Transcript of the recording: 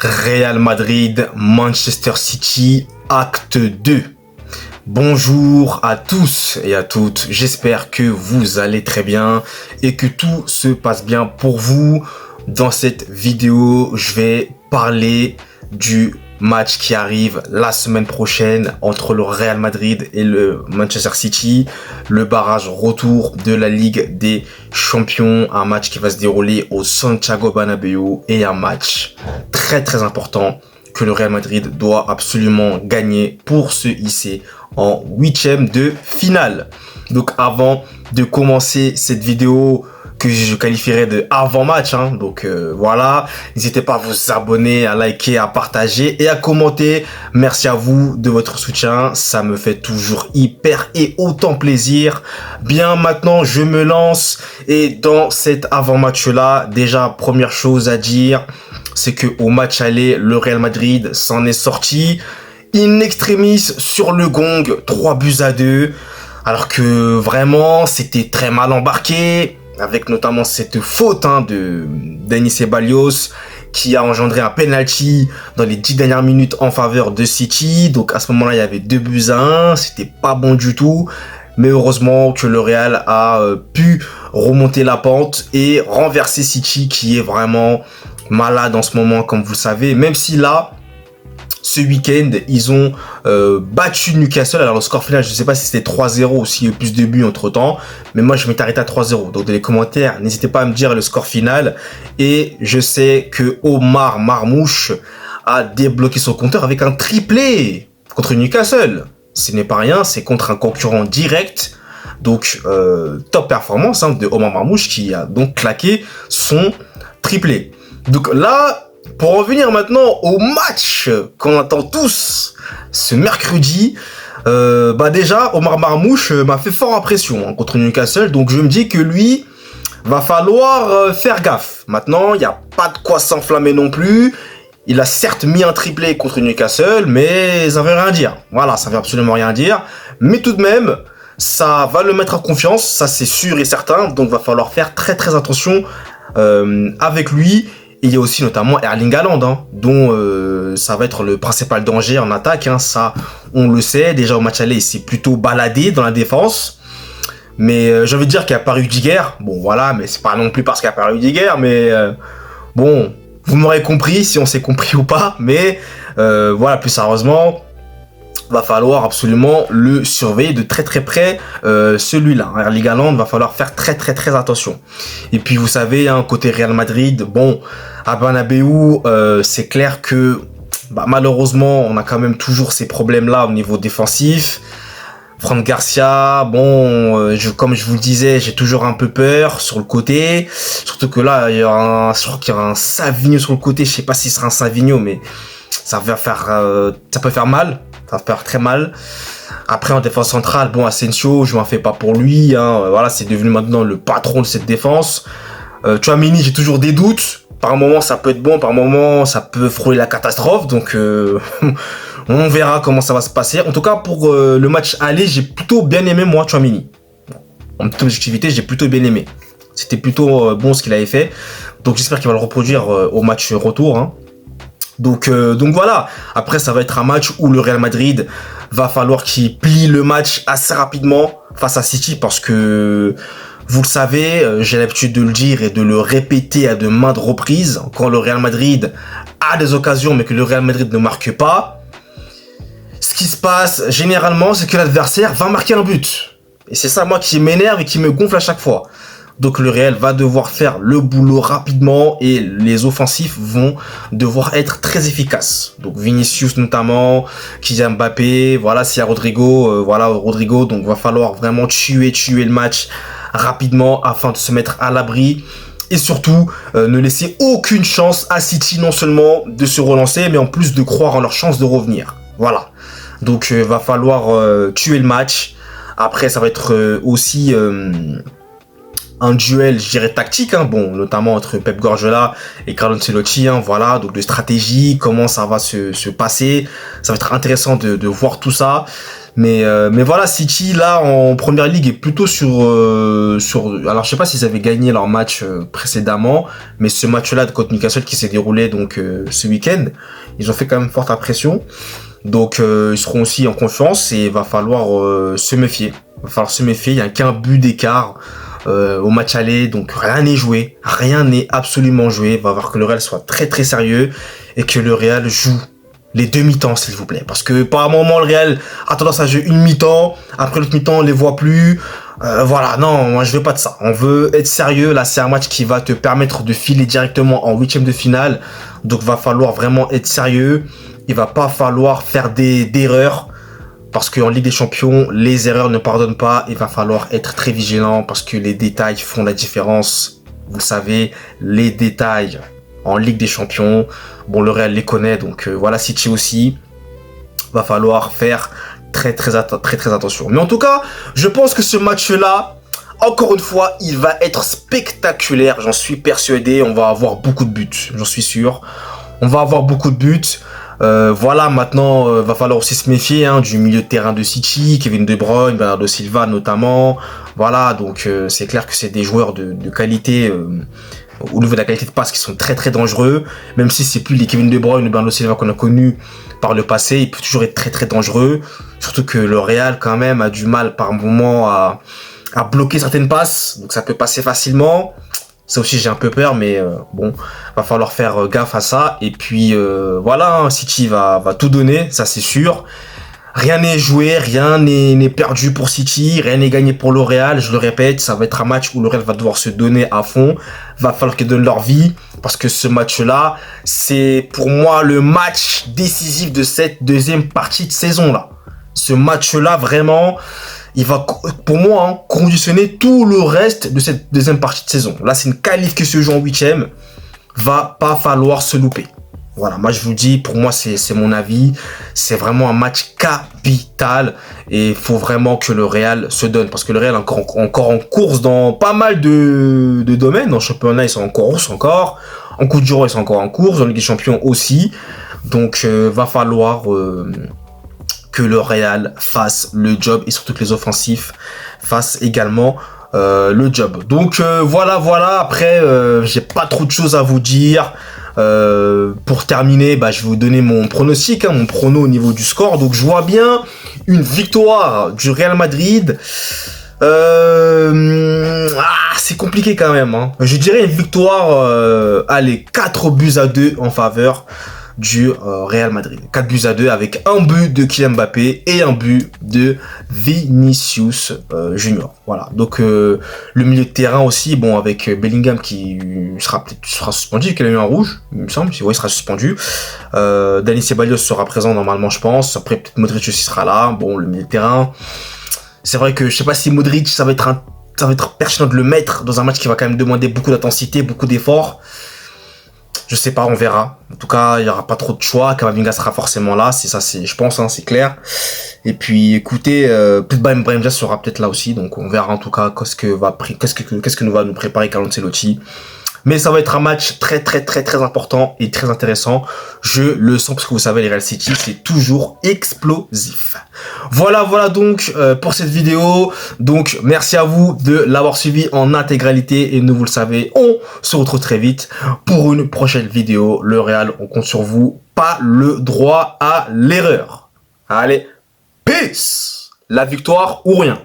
Real Madrid, Manchester City, acte 2. Bonjour à tous et à toutes, j'espère que vous allez très bien et que tout se passe bien pour vous. Dans cette vidéo, je vais parler du match qui arrive la semaine prochaine entre le Real Madrid et le Manchester City, le barrage retour de la Ligue des Champions, un match qui va se dérouler au Santiago Bernabéu et un match très important que le Real Madrid doit absolument gagner pour se hisser en huitième de finale. Donc avant de commencer cette vidéo que je qualifierais de avant-match, voilà, n'hésitez pas à vous abonner, à liker, à partager et à commenter. Merci à vous de votre soutien, ça me fait toujours hyper et autant plaisir. Bien, maintenant je me lance et dans cet avant-match là, déjà première chose à dire, c'est que au match aller, le Real Madrid s'en est sorti in extremis sur le gong, 3-2, alors que vraiment c'était très mal embarqué, avec notamment cette faute de Dani Ceballos qui a engendré un penalty dans les 10 dernières minutes en faveur de City. Donc à ce moment-là, il y avait 2-1, c'était pas bon du tout. Mais heureusement que le Real a pu remonter la pente et renverser City qui est vraiment malade en ce moment, comme vous le savez. Même si là, ce week-end, ils ont battu Newcastle. Alors le score final, je ne sais pas si c'était 3-0 ou s'il y a eu plus de buts entre temps. Mais moi, je m'étais arrêté à 3-0. Donc dans les commentaires, n'hésitez pas à me dire le score final. Et je sais que Omar Marmouche a débloqué son compteur avec un triplé contre Newcastle. Ce n'est pas rien, c'est contre un concurrent direct. Donc top performance de Omar Marmouche qui a donc claqué son triplé. Donc là, pour revenir maintenant au match qu'on attend tous ce mercredi, déjà Omar Marmouche m'a fait fort impression contre Newcastle, donc je me dis que lui va falloir faire gaffe. Maintenant, il n'y a pas de quoi s'enflammer non plus. Il a certes mis un triplé contre Newcastle, mais ça veut rien dire. Voilà, ça veut absolument rien dire. Mais tout de même, ça va le mettre en confiance, ça c'est sûr et certain. Donc va falloir faire très attention avec lui. Et il y a aussi notamment Erling Haaland, dont ça va être le principal danger en attaque. Ça, on le sait. Déjà au match aller, il s'est plutôt baladé dans la défense. Mais j'ai envie de dire qu'il n'y a pas Rudiger. Bon, voilà, mais c'est pas non plus parce qu'il n'y a pas Rudiger. Mais bon, vous m'aurez compris, si on s'est compris ou pas. Mais voilà, plus sérieusement, va falloir absolument le surveiller de très près, celui-là. Erling Haaland, va falloir faire très attention. Et puis vous savez, côté Real Madrid, bon, à Bernabéu, c'est clair que malheureusement, on a quand même toujours ces problèmes-là au niveau défensif. Fran Garcia, bon, comme je vous le disais, j'ai toujours un peu peur sur le côté. Surtout que là, je crois qu'il y aura un Savinho sur le côté. Je sais pas si ce sera un Savinho, mais ça peut faire mal. Ça va faire très mal. Après, en défense centrale, bon, Asensio, je m'en fais pas pour lui. Voilà, c'est devenu maintenant le patron de cette défense. Tchouaméni, j'ai toujours des doutes. Par moment, ça peut être bon. Par moment, ça peut frôler la catastrophe. Donc, on verra comment ça va se passer. En tout cas, pour le match aller, j'ai plutôt bien aimé, moi, Tchouaméni. En toute objectivité, j'ai plutôt bien aimé. C'était plutôt bon ce qu'il avait fait. Donc, j'espère qu'il va le reproduire au match retour. Donc voilà, après ça va être un match où le Real Madrid va falloir qu'il plie le match assez rapidement face à City parce que, vous le savez, j'ai l'habitude de le dire et de le répéter à de maintes reprises, quand le Real Madrid a des occasions mais que le Real Madrid ne marque pas, ce qui se passe généralement c'est que l'adversaire va marquer un but. Et c'est ça moi qui m'énerve et qui me gonfle à chaque fois. Donc le Real va devoir faire le boulot rapidement et les offensifs vont devoir être très efficaces. Donc Vinicius notamment, Kylian Mbappé, voilà, s'il y a Rodrigo, Rodrigo, donc va falloir vraiment tuer le match rapidement afin de se mettre à l'abri. Et surtout, ne laisser aucune chance à City non seulement de se relancer, mais en plus de croire en leur chance de revenir. Voilà. Donc va falloir tuer le match. Après ça va être aussi... un duel, je dirais, tactique, hein, bon, notamment entre Pep Guardiola et Carlo Ancelotti, hein, voilà, donc de stratégie, comment ça va se passer. Ça va être intéressant de voir tout ça. Mais voilà, City, là, en Première Ligue, est plutôt alors, je sais pas s'ils avaient gagné leur match précédemment, mais ce match-là contre Newcastle qui s'est déroulé donc ce week-end, ils ont fait quand même forte impression. Donc, ils seront aussi en confiance et il va falloir se méfier. Il va falloir se méfier, il n'y a qu'un but d'écart au match aller, donc rien n'est joué. Rien n'est absolument joué. Il va falloir que le Real soit très très sérieux et que le Real joue les deux mi-temps, s'il vous plaît. Parce que par un moment, le Real a tendance à jouer une mi-temps. Après l'autre mi-temps, on les voit plus. Voilà, non, moi je veux pas de ça. On veut être sérieux. Là, c'est un match qui va te permettre de filer directement en huitième de finale. Donc, va falloir vraiment être sérieux. Il va pas falloir faire d'erreurs. Parce qu'en Ligue des Champions, les erreurs ne pardonnent pas. Il va falloir être très vigilant parce que les détails font la différence. Vous le savez, les détails en Ligue des Champions. Bon, le Real les connaît, donc voilà, City aussi. Va falloir faire très attention. Mais en tout cas, je pense que ce match-là, encore une fois, il va être spectaculaire. J'en suis persuadé. On va avoir beaucoup de buts, j'en suis sûr. On va avoir beaucoup de buts. Voilà, maintenant, va falloir aussi se méfier du milieu de terrain de City, Kevin De Bruyne, Bernardo Silva notamment. Voilà, donc c'est clair que c'est des joueurs de qualité, au niveau de la qualité de passe, qui sont très dangereux. Même si c'est plus les Kevin De Bruyne ou Bernardo Silva qu'on a connus par le passé, il peut toujours être très dangereux. Surtout que le Real, quand même, a du mal par moment à bloquer certaines passes, donc ça peut passer facilement. Ça aussi, j'ai un peu peur, mais bon, va falloir faire gaffe à ça. Et puis voilà, City va tout donner, ça c'est sûr. Rien n'est joué, rien n'est perdu pour City, rien n'est gagné pour le Real. Je le répète, ça va être un match où le Real va devoir se donner à fond. Va falloir qu'ils donnent leur vie, parce que ce match-là, c'est pour moi le match décisif de cette deuxième partie de saison-là. Ce match-là, vraiment, il va, pour moi, conditionner tout le reste de cette deuxième partie de saison. Là, c'est une qualif qui se joue en huitième. Va pas falloir se louper. Voilà, moi je vous dis, pour moi c'est mon avis. C'est vraiment un match capital. Et il faut vraiment que le Real se donne. Parce que le Real est encore en course dans pas mal de domaines. En championnat, ils sont en course encore. En Coupe d'Euro, ils sont encore en course. En Ligue des Champions aussi. Donc, va falloir que le Real fasse le job. Et surtout que les offensifs fassent également le job. Donc, voilà. Après, j'ai pas trop de choses à vous dire. Pour terminer, je vais vous donner mon pronostic, mon prono au niveau du score. Donc je vois bien une victoire du Real Madrid. C'est compliqué quand même. Je dirais une victoire, allez, 4-2 en faveur du Real Madrid. 4-2 avec un but de Kylian Mbappé et un but de Vinicius Junior. Voilà. Donc le milieu de terrain aussi, bon, avec Bellingham qui sera suspendu, qu'il a eu un rouge, il me semble. Il sera suspendu. Dani Ceballos sera présent normalement, je pense. Après peut-être Modric aussi sera là. Bon, le milieu de terrain. C'est vrai que je sais pas si Modric, ça va être pertinent de le mettre dans un match qui va quand même demander beaucoup d'intensité, beaucoup d'efforts. Je sais pas, on verra. En tout cas, il y aura pas trop de choix. Camavinga sera forcément là, c'est ça, je pense, c'est clair. Et puis, écoutez, peut-être Brahim Diaz sera peut-être là aussi, donc on verra en tout cas qu'est-ce que nous va nous préparer Carlo Ancelotti. Mais ça va être un match très important et très intéressant. Je le sens parce que vous savez, les Real City, c'est toujours explosif. Voilà donc pour cette vidéo. Donc merci à vous de l'avoir suivi en intégralité et vous le savez, on se retrouve très vite pour une prochaine vidéo. Le Real, on compte sur vous. Pas le droit à l'erreur. Allez, peace! La victoire ou rien.